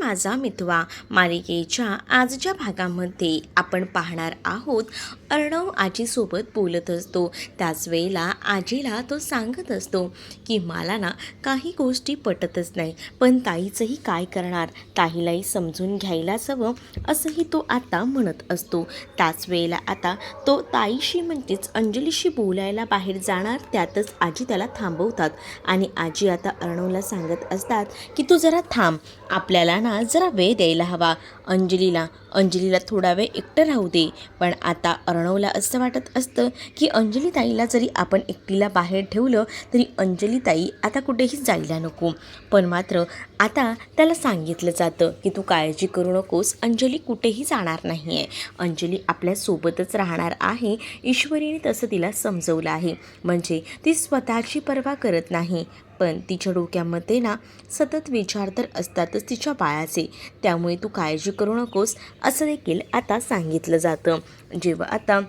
माझा मितवा मालिकेच्या आजच्या भागामध्ये आपण पाहणार आहोत. अर्णव आजीसोबत बोलत असतो. त्याच वेळेला आजीला तो सांगत असतो की मला ना काही गोष्टी पटतच नाही, पण ताईचंही काय करणार, ताईलाही समजून घ्यायलाच हवं असंही तो आता म्हणत असतो. त्याच वेळेला आता तो ताईशी म्हणजेच अंजलीशी बोलायला बाहेर जाणार, त्यातच आजी त्याला थांबवतात आणि आजी आता अर्णवला सांगत असतात की तू जरा थांब, आपल्याला ना जरा वेळ द्यायला हवा अंजलीला थोडा वेळ एकटं राहू दे. पण आता अर्णवला असं वाटत असतं की अंजली ताईला जरी आपण एकटीला बाहेर ठेवलं तरी अंजली ताई आता कुठेही जायला नको. पण मात्र आता त्याला सांगितलं जातं की तू काळजी करू नकोस, अंजली कुठेही जाणार नाही आहे, अंजली आपल्यासोबतच राहणार आहे. ईश्वरीने तसं तिला समजवलं आहे, म्हणजे ती स्वतःची पर्वा करत नाही, पण तिच्या डोक्यामध्ये ना सतत विचार तर असतातच तिच्या बाळाचे. त्यामुळे तू काळजी करू नकोस असं देखील आता सांगितलं जातं. जेव्हा आता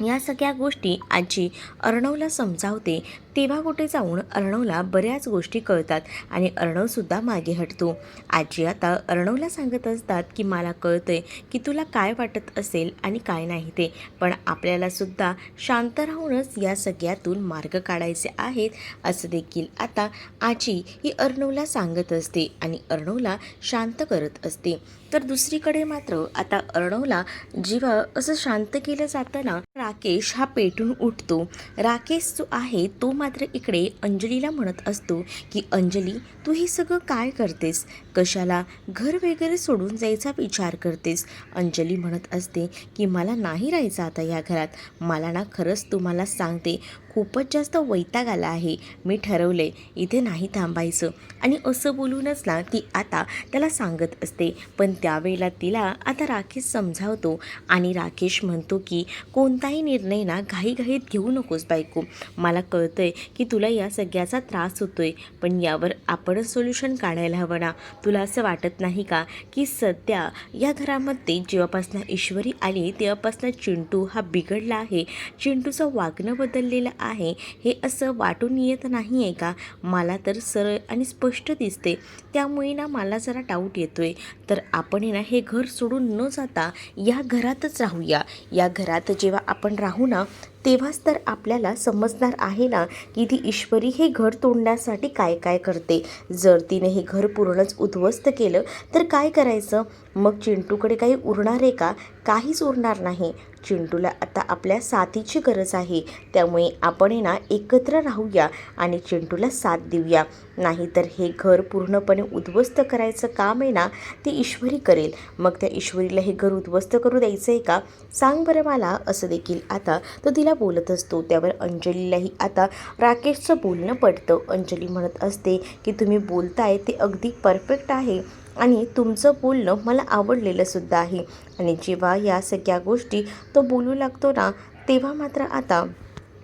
या सगळ्या गोष्टी आजी अर्णवला समजावते तेव्हा कुठे जाऊन अर्णवला बऱ्याच गोष्टी कळतात आणि अर्णवसुद्धा मागे हटतो. आजी आता अर्णवला सांगत असतात की मला कळतंय की तुला काय वाटत असेल आणि काय नाही ते, पण आपल्यालासुद्धा शांत राहूनच या सगळ्यातून मार्ग काढायचे आहेत असं देखील आता आजी ही अर्णवला सांगत असते आणि अर्णवला शांत करत असते. तर दुसरीकडे मात्र आता अर्णवला जेव्हा असं शांत केलं जातं ना, राकेश हा पेटून उठतो. राकेश जो आहे तो मात्र इकडे अंजलीला म्हणत असतो की अंजली, तू हे सगळं काय करतेस, कशाला घर वगैरे सोडून जायचा विचार करतेस. अंजली म्हणत असते की मला नाही राहायचं आता या घरात, मला ना खरंच तुम्हाला सांगते खूपच जास्त वैताग आला आहे, मी ठरवले इथे नाही थांबायचं. आणि असं बोलूनच ना ती आता त्याला सांगत असते. पण त्यावेळेला तिला आता राकेश समजावतो आणि राकेश म्हणतो की कोणताही निर्णय ना घाईघाईत घेऊ नकोस बायको, मला कळतंय की तुला या सगळ्याचा त्रास होतोय, पण यावर आपणच सोल्युशन काढायला हवं ना. तुला असं वाटत नाही का की सध्या या घरामध्ये जेव्हापासून ईश्वरी आली तेव्हापासून चिंटू हा बिघडला आहे, चिंटूचं वागणं बदललेलं आहे, हे असं वाटून येत नाही आहे का. मला तर सरळ आणि स्पष्ट दिसते, त्यामुळे ना मला जरा डाऊट येतोय. तर आपण ना हे घर सोडून न जाता या घरातच राहूया. या घरात जेव्हा आपण राहू ना तेव्हाच तर आपल्याला समजणार आहे ना की ती ईश्वरी हे घर तोडण्यासाठी काय काय करते. जर तिने हे घर पूर्णच उद्ध्वस्त केलं तर काय करायचं, मग चिंटूकडे काही उरणार आहे का, काहीच उरणार नाही. चिंटूला आता आपल्या साथीची गरज आहे, त्यामुळे आपण ना एकत्र राहूया आणि चिंटूला साथ देऊया. नाहीतर हे घर पूर्णपणे उद्ध्वस्त करायचं काम आहे ना ती ईश्वरी करेल. मग त्या ईश्वरीला हे घर उद्ध्वस्त करू द्यायचं आहे का, सांग बरं मला, असं देखील आता तो तिला बोलत असतो. त्यावर अंजलीलाही आता राकेशचं बोलणं पडतं. अंजली म्हणत असते की तुम्ही बोलताय ते अगदी परफेक्ट आहे आणि तुमचं बोलणं मला आवडलेलं सुद्धा आहे. आणि जेव्हा या सगळ्या गोष्टी तो बोलू लागतो ना तेव्हा मात्र आता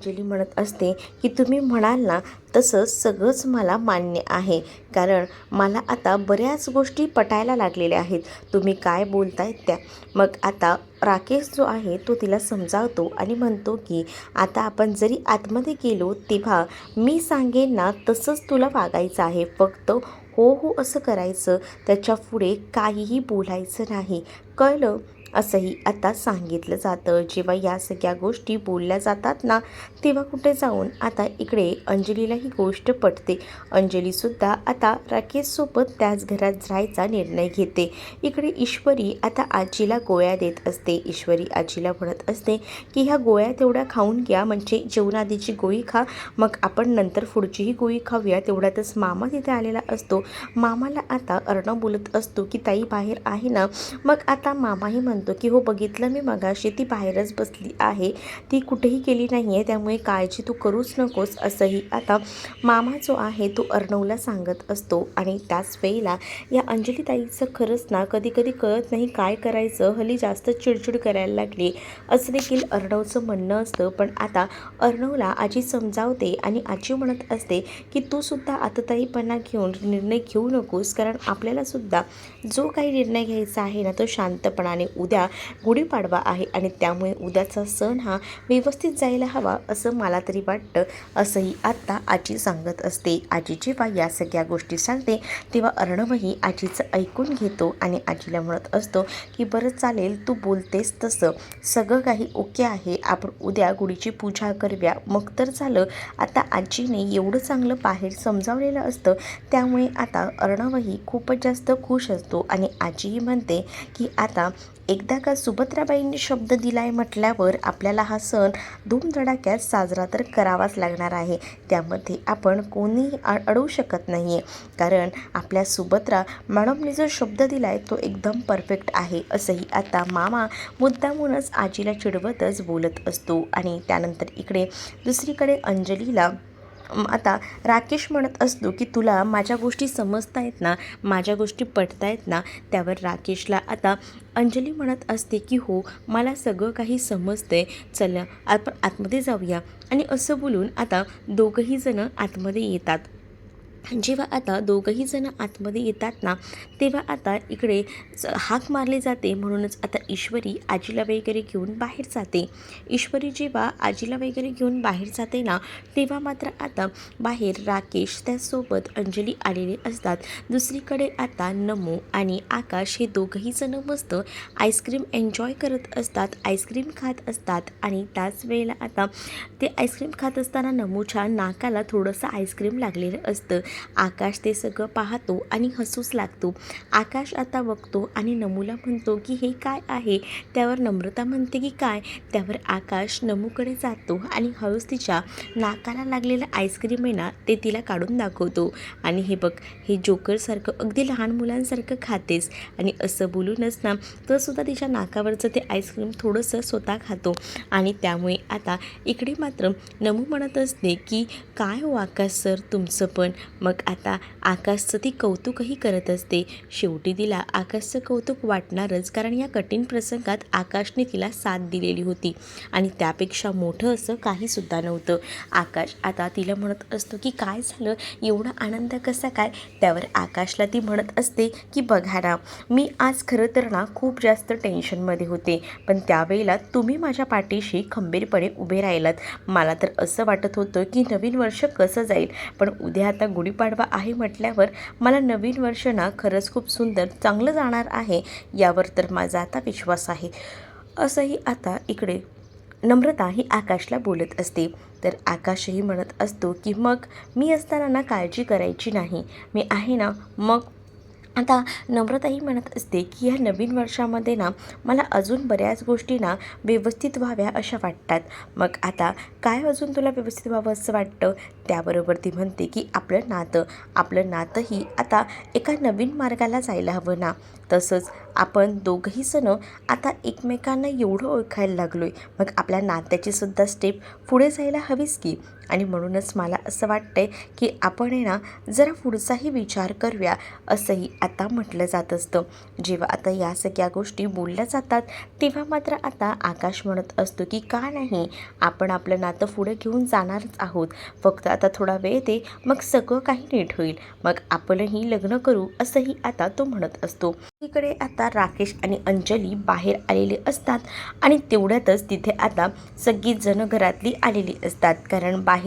अंजली म्हणत असते की तुम्ही म्हणाल ना तसं सगळंच मला मान्य आहे, कारण मला आता बऱ्याच गोष्टी पटायला लागलेल्या आहेत, तुम्ही काय बोलताय त्या. मग आता राकेश जो आहे तो तिला समजावतो आणि म्हणतो की आता आपण जरी आतमध्ये गेलो तेव्हा मी सांगेन ना तसंच तुला वागायचं आहे, फक्त हो हो असं करायचं, त्याच्या पुढे काहीही बोलायचं नाही, कळलं, असंही आता सांगितलं जातं. जेव्हा या सगळ्या गोष्टी बोलल्या जातात ना तेव्हा कुठे जाऊन आता इकडे अंजलीला ही गोष्ट पटते. अंजलीसुद्धा आता राकेशसोबत त्याच घरात राहायचा निर्णय घेते. इकडे ईश्वरी आता आजीला गोळ्या देत असते. ईश्वरी आजीला म्हणत असते की ह्या गोळ्या तेवढ्या खाऊन घ्या, म्हणजे जेवणाआधीची गोळी खा, मग आपण नंतर पुढचीही गोळी खाऊया. तेवढ्यातच मामा तिथे आलेला असतो. मामाला आता अर्णव बोलत असतो की ताई बाहेर आहे ना. मग आता मामाही म्हणतो की हो बघितलं मी मगाशी, ती बाहेरच बसली आहे, ती कुठेही गेली नाही आहे, त्यामुळे काळजी तू करूच नकोस, असंही आता मामा जो आहे तो अर्णवला सांगत असतो. आणि त्याच वेळेला या अंजली ताईचं खरंच ना कधी कधी कळत नाही काय करायचं, हल्ली जास्त चिडचिड करायला लागली असं देखील अर्णवचं म्हणणं असतं. पण आता अर्णवला आजी समजावते आणि आजी म्हणत असते की तू सुद्धा आतताईपणा घेऊन निर्णय घेऊ नकोस, कारण आपल्यालासुद्धा जो काही निर्णय घ्यायचा आहे ना तो शांतपणाने, उद्या गुढीपाडवा आहे आणि त्यामुळे उद्याचा सण हा व्यवस्थित जायला हवा असं मला तरी वाटतं, असंही आत्ता आजी सांगत असते. आजी जेव्हा या सगळ्या गोष्टी सांगते तेव्हा अर्णवही आजीचं ऐकून घेतो आणि आजीला म्हणत असतो की बरं चालेल, तू बोलतेस तसं सगळं काही ओके आहे, आपण उद्या गुढीची पूजा करूया मग तर झालं. आता आजीने एवढं चांगलं बाहेर समजावलेलं असतं, त्यामुळे आता अर्णवही खूपच जास्त खुश असतो आणि आजीही म्हणते की आता एकदा का सुभद्राबाईंनी शब्द दिलाय म्हटल्यावर आपल्याला हा सण धूमधडाक्यात साजरा तर करावाच लागणार आहे. त्यामध्ये आपण कोणीही अडवू शकत नाही आहे, कारण आपल्या सुभद्रा मॅडमने जो शब्द दिलाय तो एकदम परफेक्ट आहे असंही आता मामा मुद्दामूनच आजीला चिडवतच बोलत असतो. आणि त्यानंतर इकडे दुसरीकडे अंजलीला आता राकेश म्हणत असतो की तुला माझ्या गोष्टी समजतायत ना, माझ्या गोष्टी पटतायत ना. त्यावर राकेशला आता अंजली म्हणत असते की हो, मला सगळं काही समजतंय, चला आपण आतमध्ये जाऊया. आणि असं बोलून आता दोघंही जणं आतमध्ये येतात. जेव्हा आता दोघंही जण आतमध्ये येतात ना, तेव्हा आता इकडे हाक मारली जाते. म्हणूनच आता ईश्वरी आजीला वगैरे घेऊन बाहेर जाते. ईश्वरी जेव्हा आजीला वगैरे घेऊन बाहेर जाते ना, तेव्हा मात्र आता बाहेर राकेश त्यासोबत अंजली आलेले असतात. दुसरीकडे आता नमू आणि आकाश हे दोघंही जण मस्त आईस्क्रीम एन्जॉय करत असतात, आईस्क्रीम खात असतात. आणि त्याच वेळेला आता ते आईस्क्रीम खात असताना नमूच्या नाकाला थोडंसं आईस्क्रीम लागलेलं असतं. आकाश ते सगळं पाहतो आणि हसूच लागतो. आकाश आता बघतो आणि नमूला म्हणतो की हे काय आहे. त्यावर नम्रता म्हणते की काय. त्यावर आकाश नमूकडे जातो आणि हळूच तिच्या नाकाला लागलेलं आईस्क्रीम आहे ना, ते तिला काढून दाखवतो. आणि हे बघ, हे जोकरसारखं अगदी लहान मुलांसारखं खातेस. आणि असं बोलूनच ना, तो सुद्धा तिच्या नाकावरचं ते आईस्क्रीम थोडंसं स्वतः खातो. आणि त्यामुळे आता इकडे मात्र नमू म्हणत असते की काय हो आकाश सर तुमचं पण. मग आता आकाशचं ती कौतुकही करत असते. शेवटी तिला आकाशचं कौतुक वाटणारच, कारण या कठीण प्रसंगात आकाशने तिला साथ दिलेली होती आणि त्यापेक्षा मोठं असं काहीसुद्धा नव्हतं. आकाश आता तिला म्हणत असतो की काय झालं, एवढा आनंद कसा काय. त्यावर आकाशला ती म्हणत असते की बघा ना, मी आज खरं तर ना खूप जास्त टेन्शनमध्ये होते, पण त्यावेळेला तुम्ही माझ्या पाठीशी खंबीरपणे उभे राहिलात. मला तर असं वाटत होतं की नवीन वर्ष कसं जाईल, पण उद्या आता गुढीपाडवा आहे म्हटल्यावर मला नवीन वर्ष ना खरंच खूप सुंदर चांगलं जाणार आहे, यावर तर माझा आता विश्वास आहे. असंही आता इकडे नम्रता ही आकाशला बोलत असते. तर आकाशही म्हणत असतो की मग मी असताना ना काळजी करायची नाही, मी आहे ना. मग आता नम्रताही म्हणत असते की ह्या नवीन वर्षामध्ये ना मला अजून बऱ्याच गोष्टी ना व्यवस्थित व्हाव्या अशा वाटतात. मग आता काय अजून तुला व्यवस्थित व्हावं असं वाटतं. त्याबरोबर ती म्हणते की आपलं नातंही आता एका नवीन मार्गाला जायला हवं ना. तसंच आपण दोघंही जण आता एकमेकांना एवढं ओळखायला लागलो आहे, मग आपल्या नात्याची सुद्धा स्टेप पुढे जायला हवीच की. आणि म्हणूनच मला असं वाटतंय की आपण आहे ना जरा पुढचाही विचार करूया, असंही आता म्हटलं जात असतं. जेव्हा आता या सगळ्या गोष्टी बोलल्या जातात तेव्हा मात्र आता आकाश म्हणत असतो की का नाही, आपण आपलं नातं पुढे घेऊन जाणारच आहोत, फक्त आता थोडा वेळ दे, मग सगळं काही नीट होईल, मग आपणही लग्न करू, असंही आता तो म्हणत असतो. इकडे आता राकेश आणि अंजली बाहेर आलेले असतात आणि तेवढ्यातच तिथे आता सगळीच जण घरातली आलेली असतात, कारण बाहेर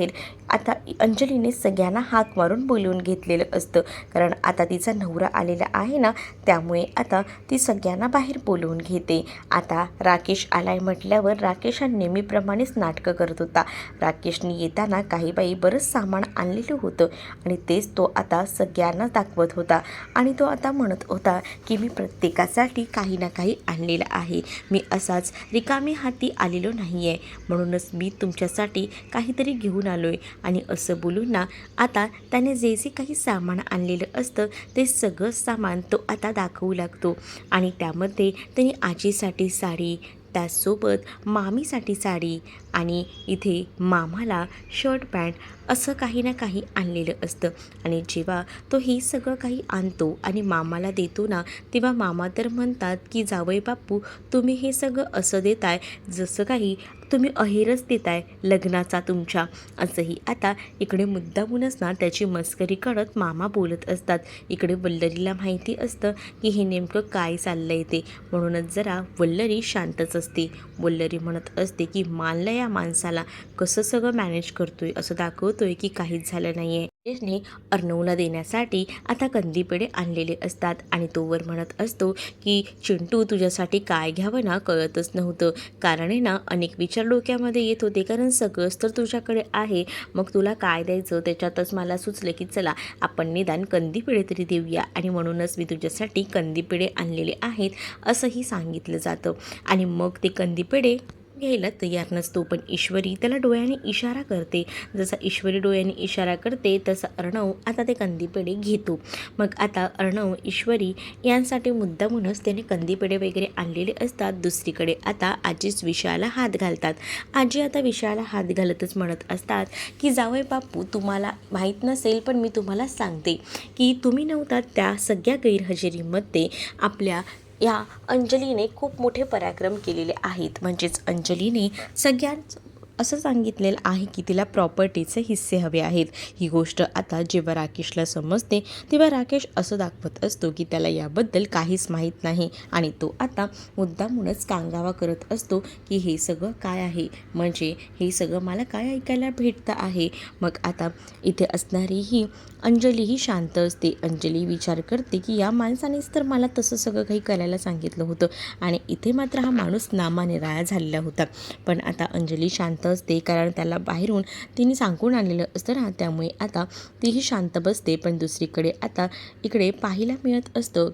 आता अंजलीने सगळ्यांना हाक मारून बोलवून घेतलेलं असतं, कारण आता तिचा नवरा आलेला आहे ना, त्यामुळे आता ती सगळ्यांना बाहेर बोलवून घेते. आता राकेश आलाय म्हटल्यावर राकेश हा नेहमीप्रमाणेच नाटकं करत होता. राकेशने येताना काही बाई बरंच सामान आणलेलं होतं आणि तेच तो आता सगळ्यांना दाखवत होता. आणि तो आता म्हणत होता की मी प्रत्येकासाठी काही ना काही आणलेलं आहे, मी असाच रिकामी हाती आलेलो नाही आहे, म्हणूनच मी तुमच्यासाठी काहीतरी घेऊन आलो आहे. आणि असं बोलून ना आता त्याने जे जे काही सामान आणलेलं असतं ते सगळं सामान तो आता दाखवू लागतो. आणि त्यामध्ये त्यांनी आजीसाठी साडी, त्याचसोबत मामीसाठी साडी आणि इथे मामाला शर्ट पॅन्ट असं काही ना काही आणलेलं असतं. आणि जेव्हा तो हे सगळं काही आणतो आणि मामाला देतो ना, तेव्हा मामा तर म्हणतात की जावई बापू, तुम्ही हे सगळं असं देताय जसं काही तुम्ही अहेरच देताय लग्नाचा तुमच्या. असंही आता इकडे मुद्दामूनच ना त्याची मस्करी करत मामा बोलत असतात. इकडे वल्लरीला माहिती असतं की हे नेमकं काय चाललंय ते, म्हणूनच जरा वल्लरी शांतच असते. वल्लरी म्हणत असते की मानलं या माणसाला, कसं सगळं मॅनेज करतोय, असं दाखवतोय की काहीच झालं नाही आहे. ने अर्णवला देण्यासाठी आता कंदीपेढे आणलेले असतात आणि तोवर म्हणत असतो की चिंटू, तुझ्यासाठी काय घ्यावं ना कळतच नव्हतं. कारण आहे ना अनेक विचार डोक्यामध्ये येत होते, कारण सगळंच तर तुझ्याकडे आहे, मग तुला काय द्यायचं. त्याच्यातच मला सुचलं की चला आपण निदान कंदीपेढे तरी देऊया, आणि म्हणूनच मी तुझ्यासाठी कंदीपेढे आणलेले आहेत असंही सांगितलं जातं. आणि मग ते कंदीपेढे घ्यायला तयार नसतो, पण ईश्वरी त्याला डोळ्याने इशारा करते. जसा ईश्वरी डोळ्याने इशारा करते तसं अर्णव आता ते कंदीपेढे घेतो. मग आता अर्णव ईश्वरी यांसाठी मुद्दामूनच त्याने कंदीपेढे वगैरे आणलेले असतात. दुसरीकडे आता आजीच विषयाला हात घालतात. आजी आता विषयाला हात घालतच म्हणत असतात की जावई बापू, तुम्हाला माहीत नसेल पण मी तुम्हाला सांगते की तुम्ही नव्हतात त्या सगळ्या गैरहजेरीमध्ये आपल्या या अंजलीने खूप मोठे पराक्रम केलेले आहेत. म्हणजेच अंजलीने सगळ्यांच असं सांगितलेलं आहे की तिला प्रॉपर्टीचे हिस्से हवे आहेत. ही गोष्ट आता जेव्हा राकेशला समजते तेव्हा राकेश असं दाखवत असतो की त्याला याबद्दल काहीच माहीत नाही, आणि तो आता मुद्दामूनच कांगावा करत असतो की हे सगळं काय आहे, म्हणजे हे सगळं मला काय ऐकायला भेटतं आहे. मग आता इथे असणारी ही अंजलीही शांत असते. अंजली विचार करते की या माणसानेच तर मला तसं सगळं काही करायला सांगितलं होतं, आणि इथे मात्र हा माणूस नामानिराळा झालेला होता. पण आता अंजली शांत असते, कारण त्याला बाहेरून तिने सांगून आणलेलं असतं ना, त्यामुळे आता तीही शांत बसते. पण दुसरीकडे आता इकडे पाहायला मिळत असतं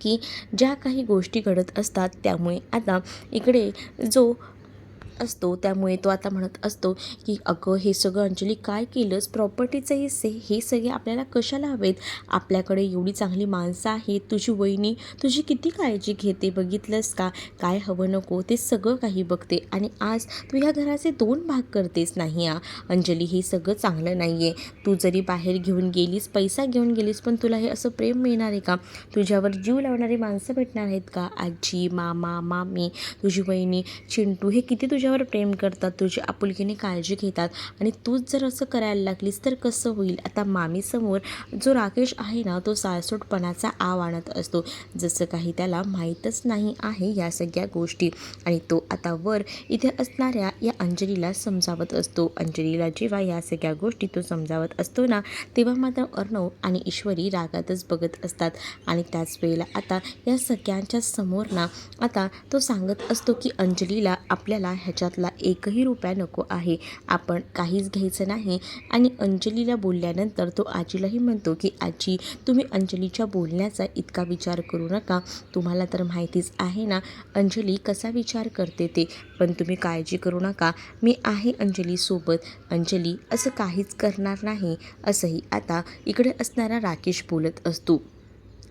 की ज्या काही गोष्टी घडत असतात त्यामुळे आता इकडे जो असतो त्यामुळे तो आता म्हणत असतो की अगं हे सगळं अंजली काय केलंस, प्रॉपर्टीचे हिस्से हे सगळे आपल्याला कशाला हवेत, आपल्याकडे एवढी चांगली माणसं आहेत, तुझी वहिनी तुझी किती काळजी घेते बघितलंस का, काय हवं नको ते सगळं काही बघते, आणि आज तू ह्या घराचे 2 भाग करतेस. नाही अंजली, हे सगळं चांगलं नाही आहे. तू जरी बाहेर घेऊन गेलीस, पैसा घेऊन गेलीस, पण तुला हे असं प्रेम मिळणार आहे का, तुझ्यावर जीव लावणारी माणसं भेटणार आहेत का, आजी, मामा, मामी, तुझी वहिनी, चिंटू हे किती तुझ्यावर प्रेम करतात, तुझी आपुलकीने काळजी घेतात, आणि तूच जर असं करायला लागलीस तर कसं होईल. आता मामीसमोर जो राकेश आहे ना तो साळसूटपणाचा आव आणत असतो, जसं काही त्याला माहीतच नाही आहे या सगळ्या गोष्टी, आणि तो आता वर इथे असणाऱ्या या अंजलीला समजावत असतो. अंजलीला जेव्हा या सगळ्या गोष्टी तो समजावत असतो ना, तेव्हा मात्र अर्णव आणि ईश्वरी रागातच बघत असतात. आणि त्याच वेळेला आता या सगळ्यांच्या समोर ना आता तो सांगत असतो की अंजलीला आपल्याला ह्याच्यातला एकही रुपया नको आहे, आपण काहीच घ्यायचं नाही. आणि अंजलीला बोलल्यानंतर तो आजीलाही म्हणतो की आजी, तुम्ही अंजलीच्या बोलण्याचा इतका विचार करू नका, तुम्हाला तर माहितीच आहे ना अंजली कसा विचार करते ते, पण तुम्ही काळजी करू नका, मी आहे अंजलीसोबत, अंजली असं काहीच करणार नाही. असंही आता इकडे असणारा राकेश बोलत असतो.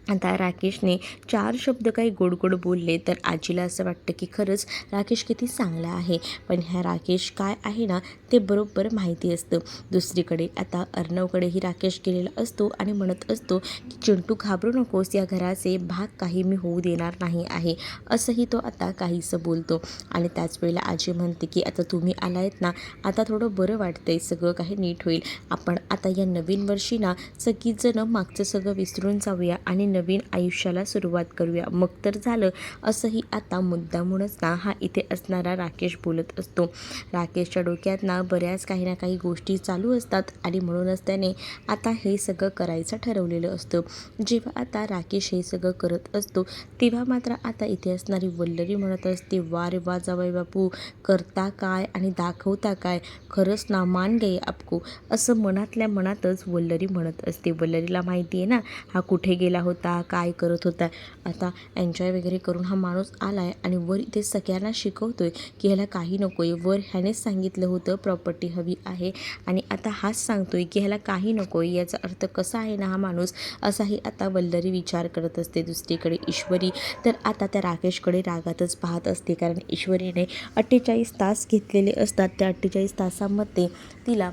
आता राकेशने 4 शब्द काही गोड गोड बोलले तर आजीला असं वाटतं की खरंच राकेश किती चांगला आहे, पण ह्या राकेश काय आहे ना ते बरोबर माहिती असतं. दुसरीकडे आता अर्णवकडेही राकेश गेलेला असतो आणि म्हणत असतो की चिंटू, घाबरू नकोस, या घराचे भाग काही मी होऊ देणार नाही आहे, असंही तो आता काहीसं बोलतो. आणि त्याच वेळेला आजी म्हणते की आता तुम्ही आलायत ना, आता थोडं बरं वाटतंय, सगळं काही नीट होईल, आपण आता या नवीन वर्षी ना सगळीजणं मागचं सगळं विसरून जाऊया आणि नवीन आयुष्याला सुरुवात करूया, मग तर झालं. असंही आता मुद्दामूनच ना हा इथे असणारा राकेश बोलत असतो. राकेशच्या डोक्यात ना बऱ्याच काही ना काही गोष्टी चालू असतात, आणि म्हणूनच त्याने आता हे सगळं करायचं ठरवलेलं असतं. जेव्हा आता राकेश हे सगळं करत असतो तेव्हा मात्र आता इथे असणारी वल्लरी म्हणत असते, वा रे वा जावई बापू, करता काय आणि दाखवता काय, खरंच ना मान गए आपको, असं मनातल्या मनातच वल्लरी म्हणत असते. वल्लरीला माहिती आहे ना हा कुठे गेला होता, काय करत होता, आता एन्जॉय वगैरे करून हा माणूस आलाय आणि वर इथे सगळ्यांना शिकवतोय की ह्याला काही नको आहे. वर ह्यानेच सांगितलं होतं प्रॉपर्टी हवी आहे, आणि आता हाच सांगतोय की ह्याला काही नको आहे, याचा अर्थ कसा आहे ना हा माणूस, असाही आता वल्लरी विचार करत असते. दुसरीकडे ईश्वरी तर आता त्या राकेशकडे रागातच पाहत असते, कारण ईश्वरीने 48 तास घेतलेले असतात. त्या 48 तासामध्ये तिला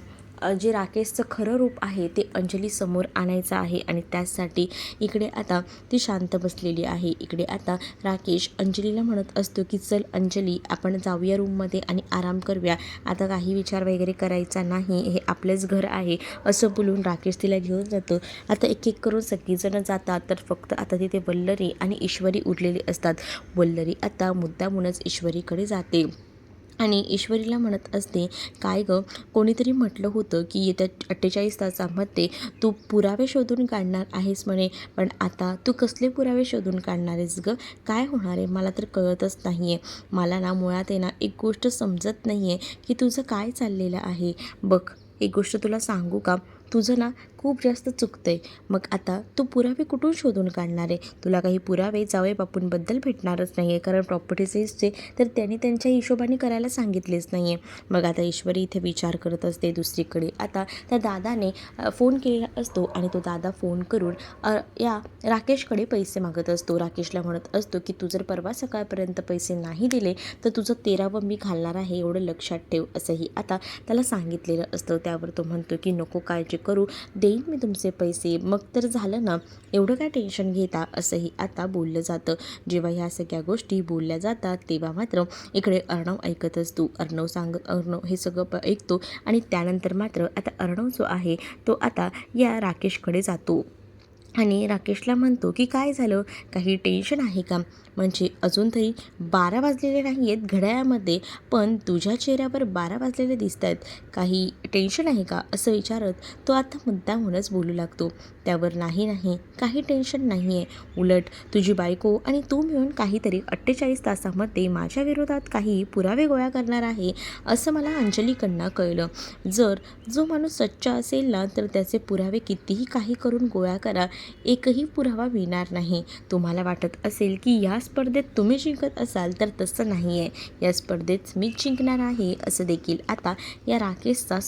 जे राकेशचं खरं रूप आहे ते अंजली समोर आणायचं आहे आणि त्यासाठी इकडे आता ती शांत बसलेली आहे. इकडे आता राकेश अंजलीला म्हणत असतो की चल अंजली, आपण जाऊया रूममध्ये आणि आराम करूया, आता काही विचार वगैरे करायचा नाही, हे आपलंच घर आहे असं बोलून राकेश तिला घेऊन जातो. आता एक एक करून सगळीजणं जातात, तर फक्त आता तिथे वल्लरी आणि ईश्वरी उरलेली असतात. वल्लरी आता मुद्दामूनच ईश्वरीकडे जाते आणि ईश्वरीला म्हणत असते, काय गं, कोणीतरी म्हटलं होतं की येत्या 48 तासामध्ये तू पुरावे शोधून काढणार आहेस म्हणे, पण आता तू कसले पुरावे शोधून काढणार आहेस गं? काय होणार आहे मला तर कळतच नाही आहे. मला ना मुळात आहे ना एक गोष्ट समजत नाही आहे की तुझं काय चाललेलं आहे. बघ, एक गोष्ट तुला सांगू का, तुझं ना खूप जास्त चुकतं आहे. मग आता तू पुरावे कुठून शोधून काढणार आहे? तुला काही पुरावे जावई बापूंबद्दल भेटणारच नाही आहे, कारण प्रॉपर्टीचे हिस्से तर त्यांनी त्यांच्या हिशोबाने करायला सांगितलेच नाही आहे. मग आता ईश्वरी इथे विचार करत असते. दुसरीकडे आता त्या दादाने फोन केलेला असतो आणि तो दादा फोन करून या राकेशकडे पैसे मागत असतो. राकेशला म्हणत असतो की तू जर परवा सकाळपर्यंत पैसे नाही दिले तर तुझं 13वं मी घालणार आहे, एवढं लक्षात ठेव, असंही आता त्याला सांगितलेलं असतं. त्यावर तो म्हणतो की नको काळजी करू, देईन मी तुमचे पैसे, मग तर झालं ना, एवढं काय टेन्शन घेता, असंही आता बोललं जातं. जेव्हा ह्या सगळ्या गोष्टी बोलल्या जातात तेव्हा मात्र इकडे अर्णव ऐकत असतो. अर्णव हे सगळं ऐकतो आणि त्यानंतर मात्र आता अर्णव जो आहे तो आता या राकेशकडे जातो आणि राकेशला म्हणतो की काय झालं, काही टेन्शन आहे का? म्हणजे अजून तरी 12 वाजलेले नाही आहेत घड्याळामध्ये, पण तुझ्या चेहऱ्यावर 12 वाजलेले दिसत आहेत, काही टेन्शन आहे का, असं विचारत तो आता मुद्दामूनच बोलू लागतो. त्यावर नाही, काही टेन्शन नाही आहे, उलट तुझी बायको आणि तू मिळून काहीतरी 48 तासामध्ये माझ्या विरोधात काही पुरावे गोळा करणार आहे असं मला अंजलीकडनं कळलं. जर जो माणूस सच्चा असेल ना तर त्याचे पुरावे कितीही काही करून गोळा करा, एकही पुरावा मिळणार नाही. तुम्हाला वाटत असेल की या स्पर्धेत तुम्ही जिंकत असाल तर तसं नाही आहे, या स्पर्धेत मीच जिंकणार आहे असं देखील आता या राकेशचा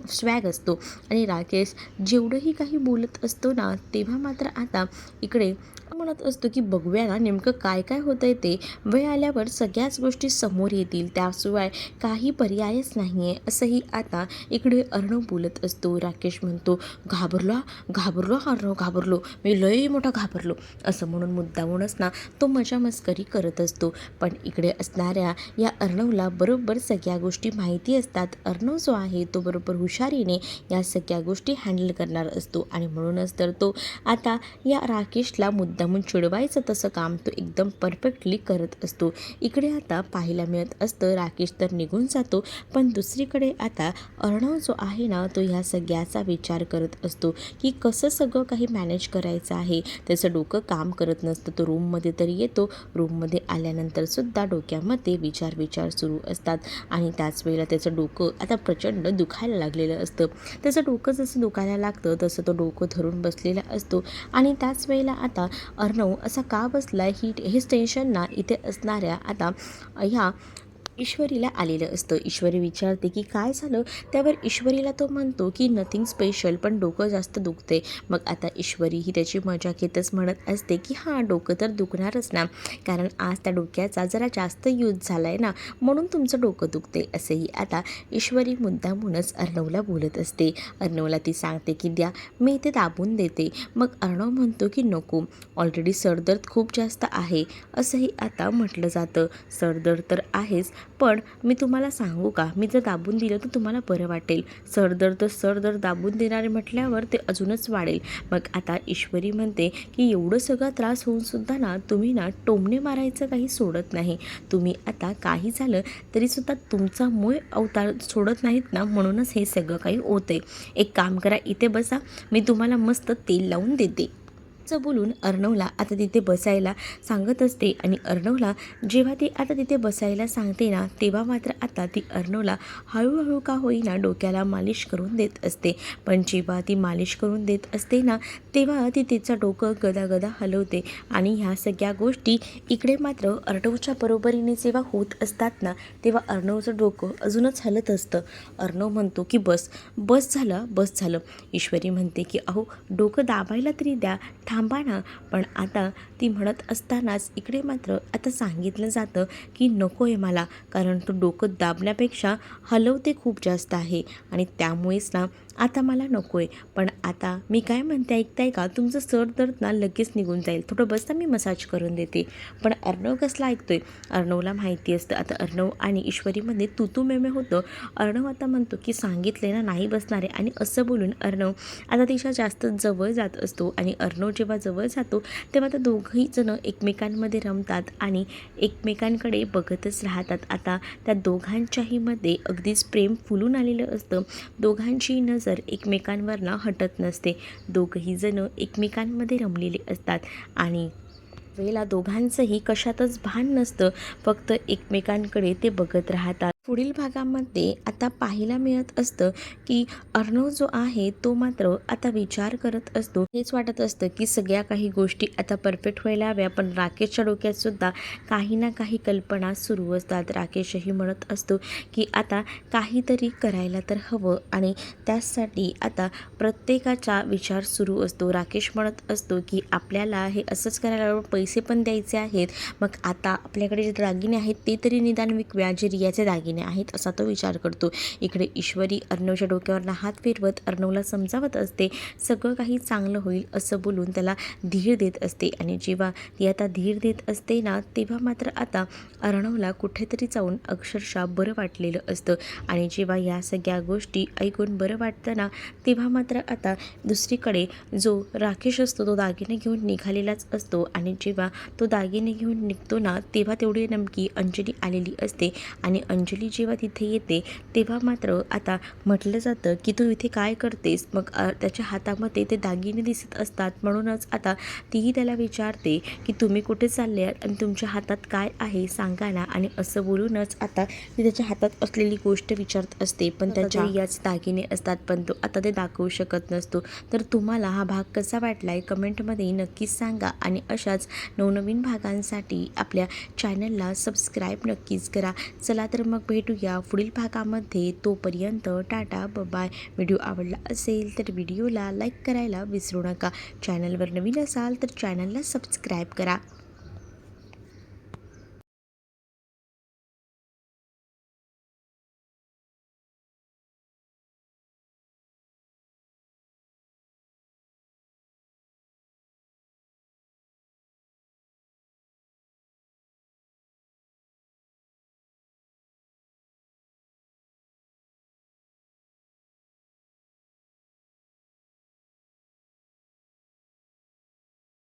स्वॅग असतो. आणि राकेश जेवढंही काही बोलत असतो ना तेव्हा मात्र आता इकडे म्हणत असतो की बघूया ना नेमकं काय काय होतं आहे ते, वेळ आल्यावर सगळ्याच गोष्टी समोर येतील, त्याशिवाय काही पर्यायच नाही आहे, असंही आता इकडे अर्णव बोलत असतो. राकेश म्हणतो, घाबरलो अर्णव, घाबरलो मी, लई मोठा घाबरलो, असं म्हणून मुद्दामूनच ना तो मजा मस्करी करत असतो. पण इकडे असणाऱ्या या अर्णवला बरोबर सगळ्या गोष्टी माहिती असतात. अर्णव जो आहे तो बरोबर हुशारीने या सगळ्या गोष्टी हँडल करणार असतो आणि म्हणूनच तर तो आता या राकेशला मुद्दामून चिडवायचं तसं काम तो एकदम परफेक्टली करत असतो. इकडे आता पाहायला मिळत असतं राकेश तर निघून जातो, पण दुसरीकडे आता अर्णव जो आहे ना तो ह्या सगळ्याचा विचार करत असतो की कसं सगळं काही मॅनेज करायचं आहे. त्याचं डोकं काम करत नसतं. तो रूममध्ये तरी येतो, रूममध्ये आल्यानंतर सुद्धा डोक्यामध्ये विचार सुरू असतात आणि त्याच वेळेला त्याचं डोकं आता प्रचंड दुखायला लागलेलं असतं. त्याचं डोकं जसं दुखायला लागतं तसं तो डोकं धरून बसलेला असतो आणि त्याच वेळेला आता अर्णव असा का बसला हेच टेन्शन ना इथे असणाऱ्या आता ह्या ईश्वरीला आलेलं असतं. ईश्वरी विचारते की काय झालं, त्यावर ईश्वरीला तो म्हणतो की नथिंग स्पेशल, पण डोकं जास्त दुखते. मग आता ईश्वरी ही त्याची मजा घेतच म्हणत असते की हां, डोकं तर दुखणारच ना, कारण आज त्या डोक्याचा जरा जास्त यूज झाला आहे ना, म्हणून तुमचं डोकं दुखते, असेही आता ईश्वरी मुद्दामूनच अर्णवला बोलत असते. अर्णवला ती सांगते की द्या, मी इथे दाबून देते. मग अर्णव म्हणतो की नको, ऑलरेडी सरदर्द खूप जास्त आहे, असंही आता म्हटलं जातं. सरदर्द तर आहेच, पण मी तुम्हाला सांगू का, मी जर दाबून दिलं तर तुम्हाला बरं वाटेल, सरदर्द दाबून देणारे म्हटल्यावर ते अजूनच वाढेल. मग आता ईश्वरी म्हणते की एवढं सगळा त्रास होऊन सुद्धा ना तुम्ही ना टोमणे मारायचं काही सोडत नाही. तुम्ही आता काही झालं तरीसुद्धा तुमचा मूळ अवतार सोडत नाहीत ना, म्हणूनच हे सगळं काही होते. एक काम करा, इथे बसा, मी तुम्हाला मस्त तेल लावून देते, असं बोलून अर्णवला आता तिथे बसायला सांगत असते. आणि अर्णवला जेव्हा ती आता तिथे बसायला सांगते ना तेव्हा मात्र आता ती अर्णवला हळूहळू का होईना डोक्याला मालिश करून देत असते. पण जेव्हा ती मालिश करून देत असते ना तेव्हा ती तिचं डोकं गदागदा हलवते आणि ह्या सगळ्या गोष्टी इकडे मात्र अर्णवच्या बरोबरीने जेव्हा होत असतात ना तेव्हा अर्णवचं डोकं अजूनच हलत असतं. अर्णव म्हणतो की बस झालं. ईश्वरी म्हणते की अहो, डोकं दाबायला तरी द्या, थांबा ना. पण आता ती म्हणत असतानाच इकडे मात्र आता सांगितलं जातं की नको आहे मला, कारण तो डोकं दाबण्यापेक्षा हलवते खूप जास्त आहे आणि त्यामुळेच ना आता मला नको आहे, पण आता मी काय म्हणते ऐकताय का? तुमचं सरदर्द ना लगेच निघून जाईल. थोडं बसा, मी मसाज करून देते. पण अर्णव कसला ऐकतोय? अर्णवला माहिती असतं आता अर्णव आणि ईश्वरीमध्ये तू मेमे होतं. अर्णव आता म्हणतो की सांगितले ना नाही बसणार आहे, आणि असं बोलून अर्णव आता तिच्या जास्त जवळ जात असतो. आणि अर्णव जेव्हा जवळ जातो तेव्हा तर दोघंही जण एकमेकांमध्ये रमतात आणि एकमेकांकडे बघतच राहतात. आता त्या दोघांच्याही मध्ये अगदीच प्रेम फुलून आलेलं असतं. दोघांची नजर एकमेकांवरनं हटत नसते. दोघंही जण एकमेकांमध्ये रमलेले असतात आणि वेळेला दोघांचंही कशातच भान नसतं, फक्त एकमेकांकडे ते बघत राहतात. पुढील भागामध्ये आता पाहायला मिळत असतं की अर्णव जो आहे तो मात्र आता विचार करत असतो. हेच वाटत असतं की सगळ्या काही गोष्टी आता परफेक्ट व्हायला हव्या, पण राकेशच्या डोक्यात सुद्धा काही ना काही कल्पना सुरू असतात. राकेशही म्हणत असतो की आता काहीतरी करायला तर हवं, आणि त्यासाठी आता प्रत्येकाचा विचार सुरू असतो. राकेश म्हणत असतो की आपल्याला हे असंच करायला हवं, पैसे पण द्यायचे आहेत, मग आता आपल्याकडे जे दागिने आहेत ते तरी निदान विकूया, जे रियाचे दागिने आहेत, असा तो विचार करतो. इकडे ईश्वरी अर्णवच्या डोक्यावरनं हात फिरवत अर्णवला समजावत असते सगळं काही चांगलं होईल असं बोलून त्याला धीर देत असते. आणि जेव्हा ती आता धीर देत असते ना, तेव्हा मात्र आता अर्णवला कुठेतरी जाऊन अक्षरशः बरं वाटलेलं असतं. आणि जेव्हा या सगळ्या गोष्टी ऐकून बरं वाटतं ना, तेव्हा मात्र आता दुसरीकडे जो राकेश असतो तो दागिने घेऊन निघालेलाच असतो. आणि जेव्हा तो दागिने घेऊन निघतो ना, तेव्हा तेवढी नेमकी अंजली आलेली असते. आणि अंजली जेव्हा तिथे येते तेव्हा मात्र आता म्हटलं जातं की तू इथे काय करतेस? मग त्याच्या हातामध्ये ते दागिने दिसत असतात. म्हणूनच आता तीही त्याला विचारते की तुम्ही कुठे चालले आहात आणि तुमच्या हातात काय आहे सांगा ना. आणि असं बोलूनच आता ती त्याच्या हातात असलेली गोष्ट विचारत असते, पण त्याच्या याच दागिने असतात, पण तो आता ते दाखवू शकत नसतो. तर तुम्हाला हा भाग कसा वाटलाय कमेंटमध्ये नक्कीच सांगा, आणि अशाच नवनवीन भागांसाठी आपल्या चॅनलला सबस्क्राईब नक्कीच करा. चला तर मग भेटूया पुढील भागामध्ये. तोपर्यंत टाटा बाय. व्हिडिओ आवडला असेल तर व्हिडिओला लाईक करायला विसरू नका. चॅनलवर नवीन असाल तर चॅनलला सबस्क्राईब करा.